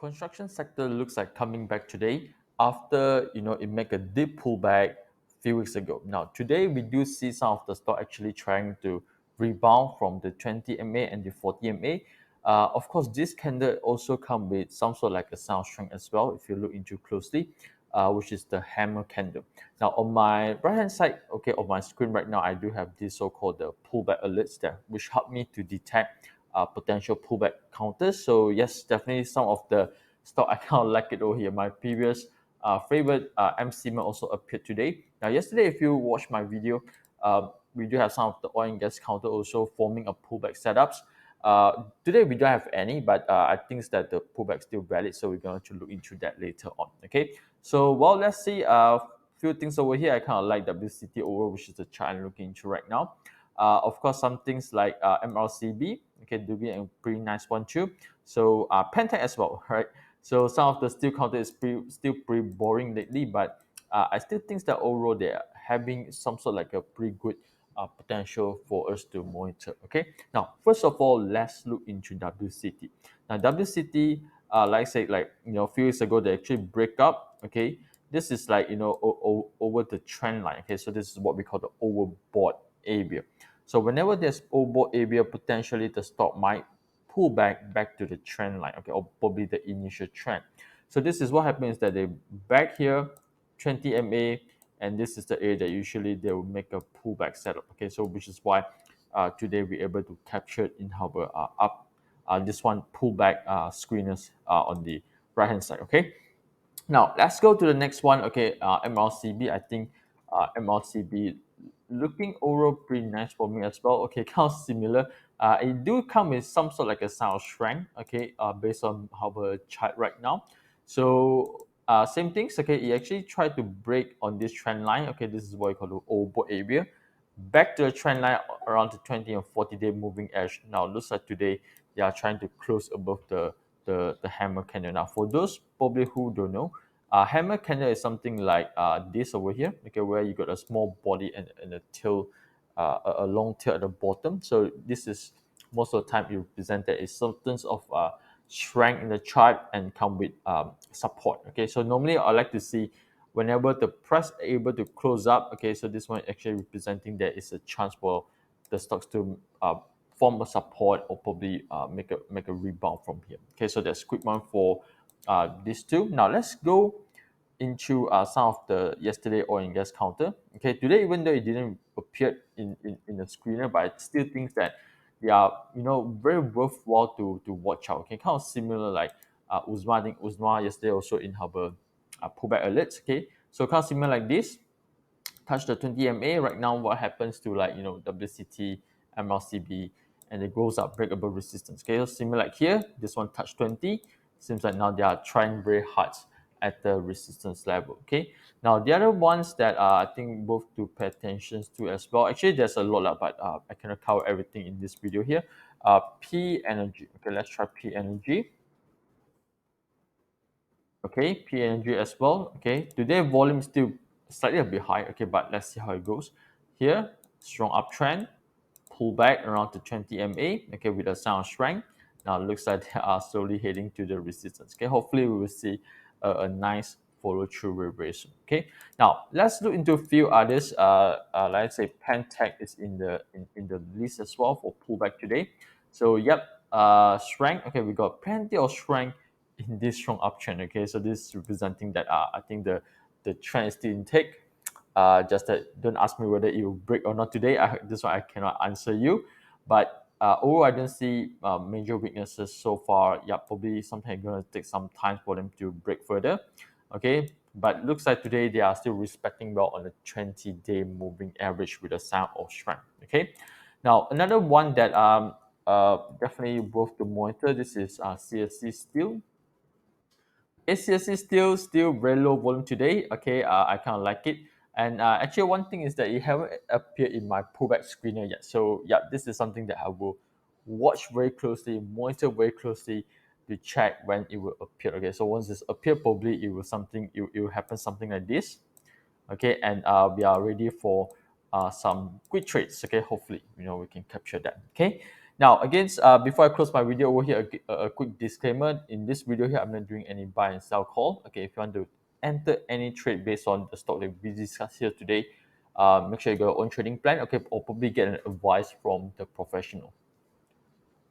Construction sector looks like coming back today after it make a deep pullback few weeks ago. Now today we do see some of the stock actually trying to rebound from the 20 MA and the 40 MA. Of course, this candle also come with some sort of like a sound strength as well if you look into closely, which is the hammer candle. Now on my right hand side, okay, on my screen right now, I do have this so-called the pullback alerts there, which help me to detect potential pullback counters. So yes, definitely some of the stock I kind of like it over here. My previous favorite MCM also appeared today. Now yesterday, if you watch my video, we do have some of the oil and gas counter also forming a pullback setups. Today we don't have any, but I think that the pullback still valid, so we're going to look into that later on. Okay, so well, let's see a few things over here. I kind of like WCT over, which is the chart I'm looking into right now. Of course, some things like MLCB, okay, doing a pretty nice one too. So Pentec as well, right? So some of the steel counter is still pretty boring lately, but I still think that overall they are having some sort of like a pretty good potential for us to monitor. Okay, now first of all, let's look into WCT. Now WCT, like I said, like a few years ago, they actually break up. Okay, this is like over the trend line. Okay, so this is what we call the overbought area. So whenever there's overbought area, potentially the stock might pull back to the trend line. Okay, or probably the initial trend. So this is what happens, that they back here 20 MA, and this is the area that usually they will make a pullback setup. Okay, so which is why today we're able to capture it in our up this one pullback screeners on the right hand side. Okay, now let's go to the next one. Okay, MLCB. I think MLCB looking overall pretty nice for me as well. Okay, kind of similar. It do come with some sort of like a sound strength. Okay, based on our chart right now. So same things. Okay, it actually tried to break on this trend line. Okay, this is what we call the overbought area. Back to the trend line around the 20 and 40-day moving edge. Now looks like today they are trying to close above the hammer candle. Now for those probably who don't know, hammer candle is something like this over here, okay, where you got a small body and a tail, a long tail at the bottom. So this is most of the time you present that is substance of strength in the chart and come with support. Okay, so normally I like to see whenever the price able to close up. Okay, so this one actually representing there is a chance for the stocks to form a support or probably make a rebound from here. Okay, so that's quick one for these two. Now let's go into some of the yesterday oil and gas counter. Okay, today even though it didn't appear in the screener, but I still think that they are very worthwhile to watch out. Okay, kind of similar like Uzma. I think Uzma yesterday also in her pullback alerts. Okay, so kind of similar like this, touch the 20 MA. Right now, what happens to like WCT, MLCB, and it goes up, break above resistance. Okay, so similar like here, this one touch 20. Seems like now they are trying very hard at the resistance level. Okay, now the other ones that I think both to pay attention to as well. Actually, there's a lot, but I cannot cover everything in this video here. P energy. Okay, let's try P energy. Okay, P energy as well. Okay, today volume still slightly a bit high. Okay, but let's see how it goes. Here, strong uptrend, pull back around to 20 MA. Okay, with a sound strength. Now it looks like they are slowly heading to the resistance. Okay, hopefully we will see a nice follow through reversion. Okay, now let's look into a few others. Let's say Pentec is in the list as well for pullback today. So yep, strength. Okay, we got plenty of strength in this strong uptrend. Okay, so this is representing that I think the trend is still intact. Just that don't ask me whether it will break or not today. This one I cannot answer you, but overall I don't see major weaknesses so far. Yeah, probably something going to take some time for them to break further. Okay, but looks like today they are still respecting well on the 20-day moving average with a sound of strength. Okay, now another one that definitely worth to monitor. This is CSC Steel. ACSC still very low volume today. Okay, I kind of like it. And actually, one thing is that it haven't appeared in my pullback screener yet. So yeah, this is something that I will watch very closely, monitor very closely to check when it will appear. Okay, so once it's appear, probably it will happen something like this. Okay, and we are ready for some quick trades. Okay, hopefully we can capture that. Okay, Now, again, before I close my video over here, a quick disclaimer. In this video here, I'm not doing any buy and sell call. Okay, if you want to enter any trade based on the stock that we discussed here today, make sure you got your own trading plan. Okay, or probably get an advice from the professional.